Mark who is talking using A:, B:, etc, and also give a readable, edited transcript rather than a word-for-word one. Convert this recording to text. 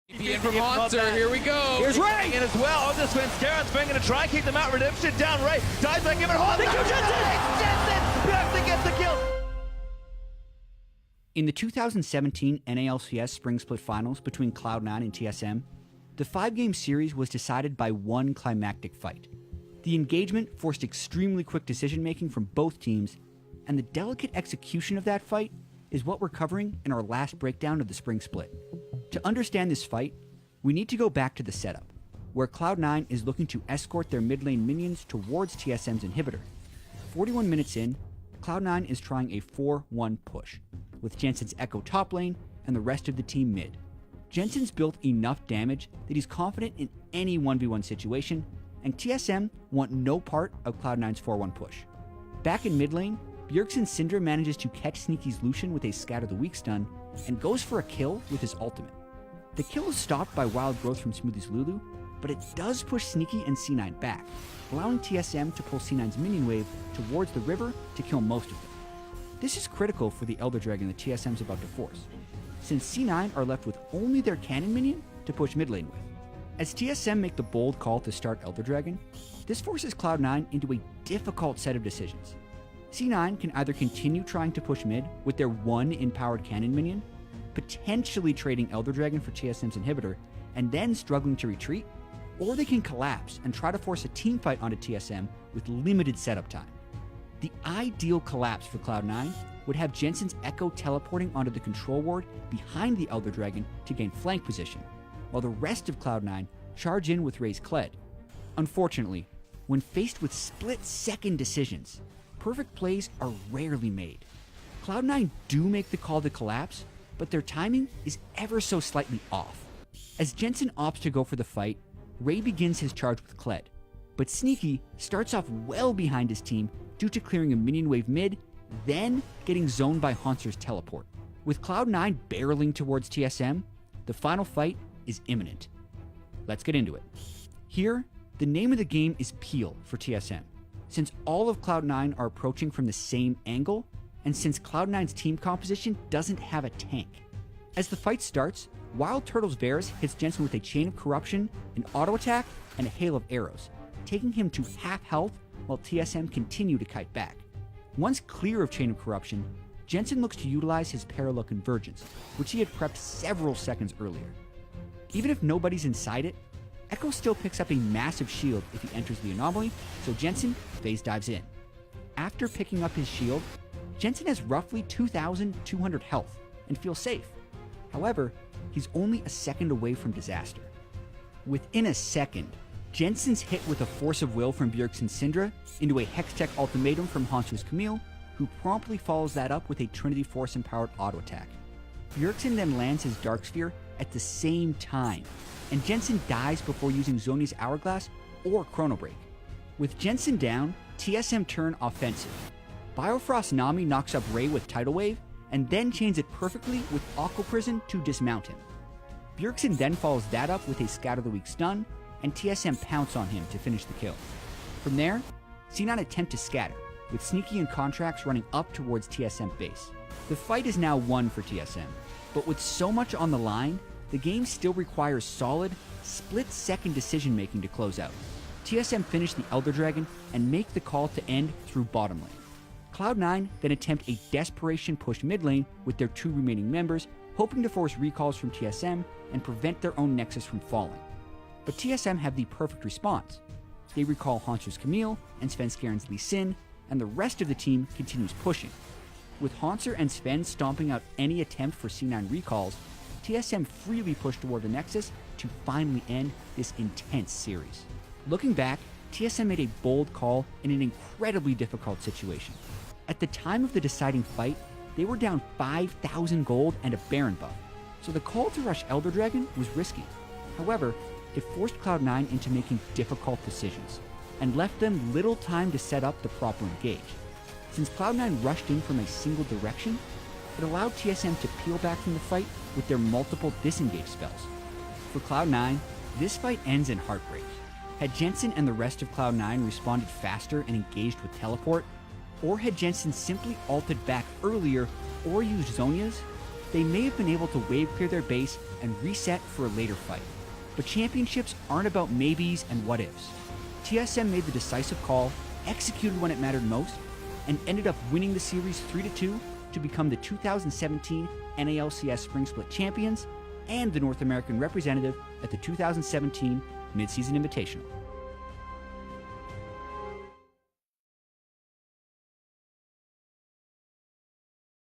A: In from Monster, here we go.
B: Here's Ray in as well. On this Sven Skaren's going to try and keep them out. Redemption down Ray. Dives back, give it home. Thank you, Jensen. Jensen gets the kill.
C: In the 2017 NALCS Spring Split Finals between Cloud9 and TSM, the 5-game series was decided by one climactic fight. The engagement forced extremely quick decision-making from both teams, and the delicate execution of that fight is what we're covering in our last breakdown of the Spring Split. To understand this fight, we need to go back to the setup, where Cloud9 is looking to escort their mid lane minions towards TSM's inhibitor. 41 minutes in, Cloud9 is trying a 4-1 push, with Jensen's Echo top lane and the rest of the team mid. Jensen's built enough damage that he's confident in any 1v1 situation, and TSM want no part of Cloud9's 4-1 push. Back in mid lane, Bjergsen's Syndra manages to catch Sneaky's Lucian with a Scatter the Weak stun, and goes for a kill with his ultimate. The kill is stopped by wild growth from Smoothie's Lulu, but it does push Sneaky and C9 back, allowing TSM to pull C9's minion wave towards the river to kill most of them. This is critical for the Elder Dragon that TSM's about to force, since C9 are left with only their cannon minion to push mid lane with. As TSM make the bold call to start Elder Dragon, this forces Cloud9 into a difficult set of decisions. C9 can either continue trying to push mid with their one empowered cannon minion, potentially trading Elder Dragon for TSM's inhibitor, and then struggling to retreat, or they can collapse and try to force a team fight onto TSM with limited setup time. The ideal collapse for Cloud9 would have Jensen's Echo teleporting onto the control ward behind the Elder Dragon to gain flank position, while the rest of Cloud9 charge in with Ray's Kled. Unfortunately, when faced with split-second decisions, perfect plays are rarely made. Cloud9 do make the call to collapse, but their timing is ever so slightly off. As Jensen opts to go for the fight, Ray begins his charge with Kled, but Sneaky starts off well behind his team due to clearing a minion wave mid, then getting zoned by Hauntzer's teleport. With Cloud9 barreling towards TSM, the final fight is imminent. Let's get into it. Here, the name of the game is Peel for TSM, since all of Cloud9 are approaching from the same angle, and since Cloud9's team composition doesn't have a tank. As the fight starts, Wild Turtle's Varus hits Jensen with a Chain of Corruption, an auto attack, and a hail of arrows, taking him to half health while TSM continue to kite back. Once clear of Chain of Corruption, Jensen looks to utilize his Parallel Convergence, which he had prepped several seconds earlier. Even if nobody's inside it, Echo still picks up a massive shield if he enters the anomaly, so Jensen phase dives in. After picking up his shield, Jensen has roughly 2,200 health and feels safe. However, he's only a second away from disaster. Within a second, Jensen's hit with a Force of Will from Bjergsen's Syndra into a Hextech ultimatum from Hauntzer's Camille, who promptly follows that up with a Trinity Force empowered auto attack. Bjergsen then lands his Dark Sphere at the same time, and Jensen dies before using Zhonya's Hourglass or Chrono Break. With Jensen down, TSM turn offensive. Biofrost Nami knocks up Ray with Tidal Wave, and then chains it perfectly with Aqua Prison to dismount him. Bjergsen then follows that up with a Scatter the Weak stun, and TSM pounce on him to finish the kill. From there, C9 attempt to scatter, with Sneaky and Contracts running up towards TSM base. The fight is now won for TSM, but with so much on the line, the game still requires solid, split-second decision-making to close out. TSM finish the Elder Dragon and make the call to end through bottom lane. Cloud9 then attempt a desperation push mid lane with their two remaining members, hoping to force recalls from TSM and prevent their own Nexus from falling. But TSM have the perfect response. They recall Hauntzer's Camille and Sven Skaren's Lee Sin, and the rest of the team continues pushing. With Haunzer and Sven stomping out any attempt for C9 recalls, TSM freely push toward the Nexus to finally end this intense series. Looking back, TSM made a bold call in an incredibly difficult situation. At the time of the deciding fight, they were down 5,000 gold and a Baron buff, so the call to rush Elder Dragon was risky. However, it forced Cloud9 into making difficult decisions, and left them little time to set up the proper engage. Since Cloud9 rushed in from a single direction, it allowed TSM to peel back from the fight with their multiple disengage spells. For Cloud9, this fight ends in heartbreak. Had Jensen and the rest of Cloud9 responded faster and engaged with teleport, or had Jensen simply ulted back earlier or used Zhonya's, they may have been able to wave clear their base and reset for a later fight. But championships aren't about maybes and what-ifs. TSM made the decisive call, executed when it mattered most, and ended up winning the series 3-2 to become the 2017 NALCS Spring Split champions and the North American representative at the 2017 Midseason Invitational.